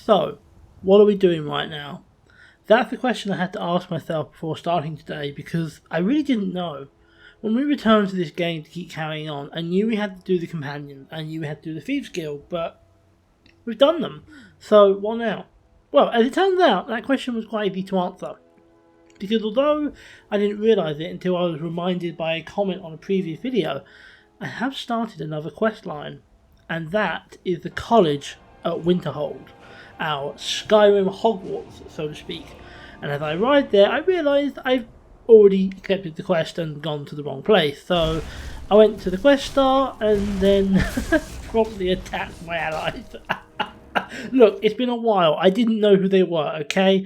So, what are we doing right now? That's the question I had to ask myself before starting today, because I really didn't know. When we returned to this game to keep carrying on, I knew we had to do the companion, I knew we had to do the Thieves Guild, but we've done them. So, what now? Well, as it turns out, that question was quite easy to answer. Because although I didn't realise it until I was reminded by a comment on a previous video, I have started another quest line. And that is the college at Winterhold. Our Skyrim Hogwarts, so to speak. And as I arrived there, I realised I've already accepted the quest and gone to the wrong place. So I went to the quest star and then promptly attacked my allies. Look, it's been a while. I didn't know who they were, okay?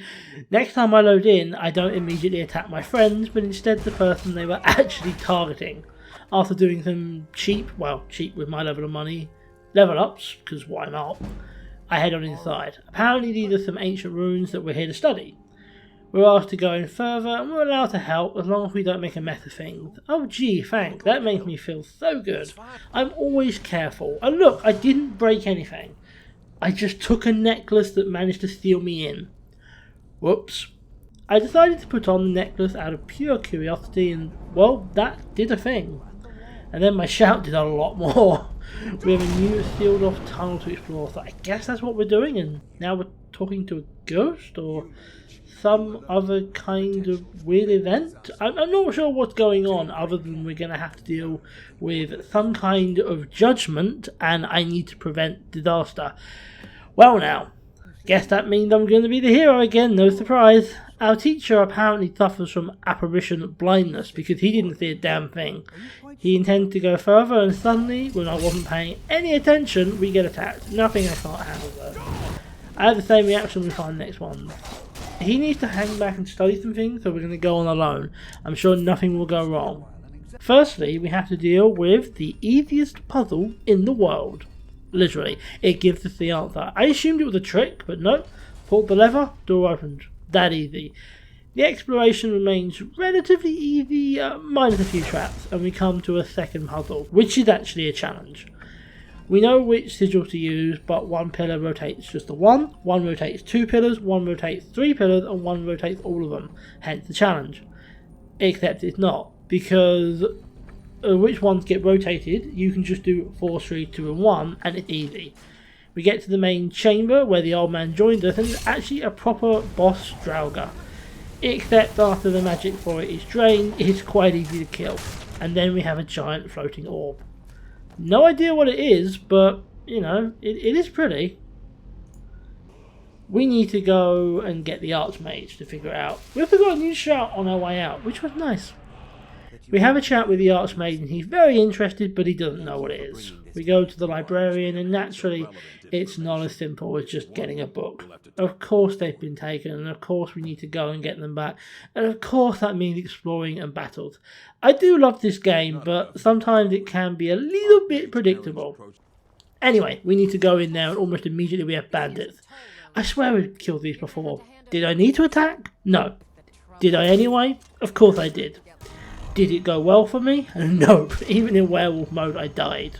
Next time I load in, I don't immediately attack my friends, but instead the person they were actually targeting. After doing some cheap with my level of money, level ups, because why not, I head on inside. Apparently these are some ancient runes that we're here to study. We're asked to go in further and we're allowed to help as long as we don't make a mess of things. Oh gee, thanks, that makes me feel so good. I'm always careful. And look, I didn't break anything. I just took a necklace that managed to steal me in. Whoops. I decided to put on the necklace out of pure curiosity and, well, that did a thing. And then my shout did a lot more. We have a new sealed off tunnel to explore, so I guess that's what we're doing, and now we're talking to a ghost or some other kind of weird event. I'm not sure what's going on other than we're going to have to deal with some kind of judgment and I need to prevent disaster. Well now, guess that means I'm going to be the hero again, no surprise. Our teacher apparently suffers from apparition blindness because he didn't see a damn thing. He intended to go further and suddenly, when I wasn't paying any attention, we get attacked. Nothing I can't handle though. I have the same reaction with our next one. He needs to hang back and study some things, so we're going to go on alone. I'm sure nothing will go wrong. Firstly, we have to deal with the easiest puzzle in the world. Literally, it gives us the answer. I assumed it was a trick, but no. Pulled the lever, door opened. That easy. The exploration remains relatively easy, minus a few traps, and we come to a second puzzle, which is actually a challenge. We know which sigil to use, but one pillar rotates just the one rotates two pillars, one rotates three pillars, and one rotates all of them, hence the challenge. Except it's not, because which ones get rotated, you can just do 4, 3, 2 and 1 and it's easy. We get to the main chamber where the old man joined us and it's actually a proper boss Draugr. Except after the magic for it is drained, it's quite easy to kill. And then we have a giant floating orb. No idea what it is, but you know, it is pretty. We need to go and get the Archmage to figure it out. We also got a new shout on our way out, which was nice. We have a chat with the Archmage and he's very interested, but he doesn't know what it is. We go to the librarian and naturally it's not as simple as just getting a book. Of course they've been taken and of course we need to go and get them back. And of course that means exploring and battles. I do love this game, but sometimes it can be a little bit predictable. Anyway, we need to go in there and almost immediately we have bandits. I swear we've killed these before. Did I need to attack? No. Did I anyway? Of course I did. Did it go well for me? Nope, even in werewolf mode I died.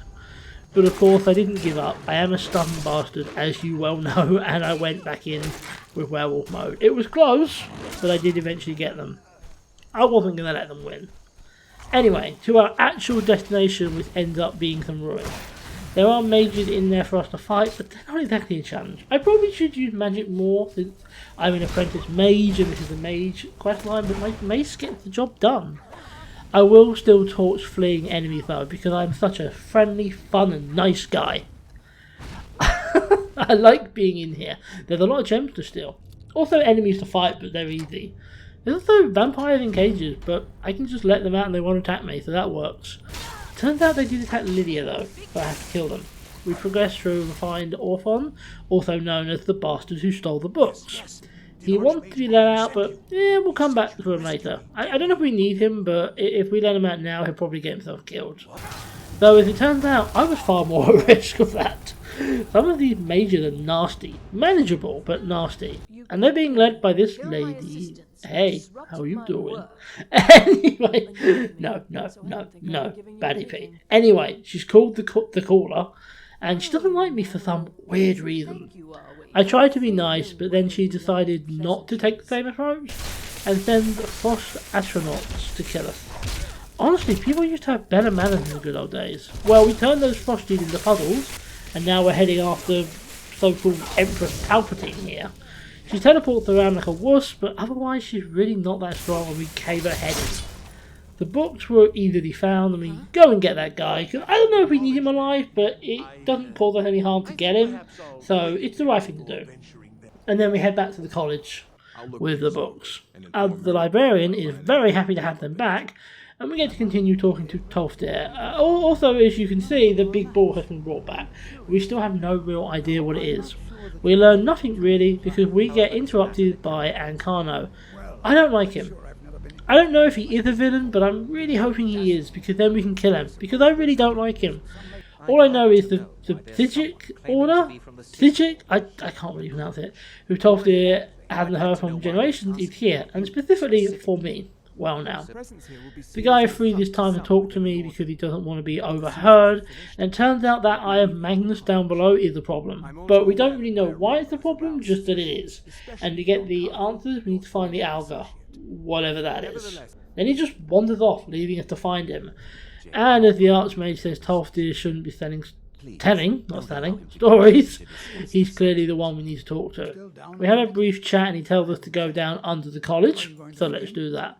But of course I didn't give up. I am a stubborn bastard, as you well know, and I went back in with werewolf mode. It was close, but I did eventually get them. I wasn't going to let them win. Anyway, to our actual destination, which ends up being some ruins. There are mages in there for us to fight, but they're not exactly a challenge. I probably should use magic more, since I'm an apprentice mage and this is a mage questline, but my mace gets the job done. I will still torch fleeing enemies though, because I'm such a friendly, fun and nice guy. I like being in here. There's a lot of gems to steal. Also enemies to fight, but they're easy. There's also vampires in cages, but I can just let them out and they won't attack me, so that works. Turns out they did attack Lydia though, so I have to kill them. We progress through and find Orphon, also known as the bastard who stole the books. He wants to be let out, but yeah, we'll come back to him later. I don't know if we need him, but if we let him out now, he'll probably get himself killed. Though, as it turns out, I was far more at risk of that. Some of these mages are nasty. Manageable, but nasty. And they're being led by this lady. Hey, how are you doing? Anyway, no, Baddie P. Anyway, she's called the Caller, and she doesn't like me for some weird reason. I tried to be nice, but then she decided not to take the same approach and send frost astronauts to kill us. Honestly, people used to have better manners in the good old days. Well, we turned those frosties into puddles, and now we're heading after so-called Empress Palpatine here. She teleports around like a wuss, but otherwise she's really not that strong and we cave her head in. The books were easily found, and we go and get that guy, because I don't know if we need him alive, but it doesn't cause us any harm to get him, so it's the right thing to do. And then we head back to the college with the books. The librarian is very happy to have them back, and we get to continue talking to Tolfdir. Also, as you can see, the big ball has been brought back. We still have no real idea what it is. We learn nothing really, because we get interrupted by Ancano. I don't like him. I don't know if he is a villain, but I'm really hoping he is, because then we can kill him, because I really don't like him. All I know is the Psychic Order? Psychic? I can't really pronounce it. Who Tolfdir hasn't heard from generations is here, and specifically for me. Well now. The guy freed his time to talk to me because he doesn't want to be overheard, and it turns out that I am Magnus down below is a problem. But we don't really know why it's a problem, just that it is. And to get the answers, we need to find the Alga. Whatever that is. Then he just wanders off, leaving us to find him. And as the Archmage says Tolfdir shouldn't be telling stories, he's clearly the one we need to talk to. We have a brief chat and he tells us to go down under the college, so let's do that.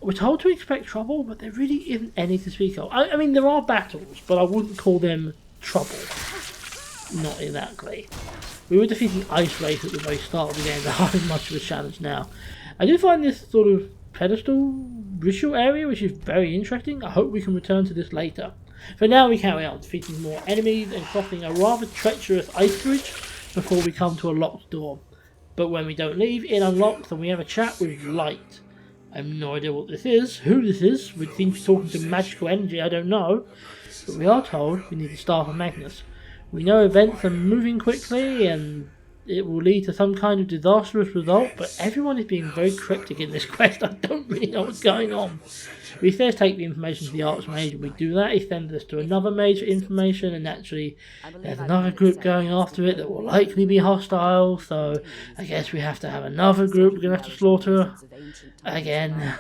We're told to expect trouble, but there really isn't any to speak of. I mean, there are battles, but I wouldn't call them trouble. Not exactly. We were defeating Ice Wraith at the very start of the game, there aren't much of a challenge now. I do find this sort of pedestal ritual area, which is very interesting. I hope we can return to this later. For now, we carry on, defeating more enemies and crossing a rather treacherous ice bridge before we come to a locked door. But when we don't leave, it unlocks and we have a chat with Light. I have no idea what this is, who this is. We seem to be talking to magical energy, I don't know. But we are told we need the Staff of Magnus. We know events are moving quickly and it will lead to some kind of disastrous result, but everyone is being very cryptic in this quest. I don't really know what's going on. We first take the information to the Archmage, and we do that. He sends us to another mage for information, and naturally there's another group going after it that will likely be hostile, so I guess we have to have another group we're going to have to slaughter again.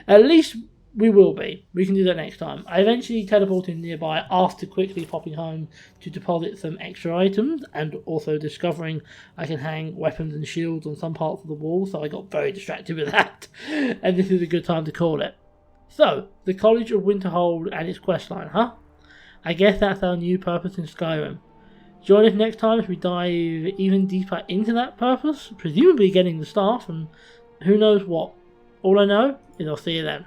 At least we will be. We can do that next time. I eventually teleported nearby after quickly popping home to deposit some extra items and also discovering I can hang weapons and shields on some parts of the wall, so I got very distracted with that. And this is a good time to call it. So, the College of Winterhold and its questline, huh? I guess that's our new purpose in Skyrim. Join us next time as we dive even deeper into that purpose, presumably getting the staff and who knows what. All I know is I'll see you then.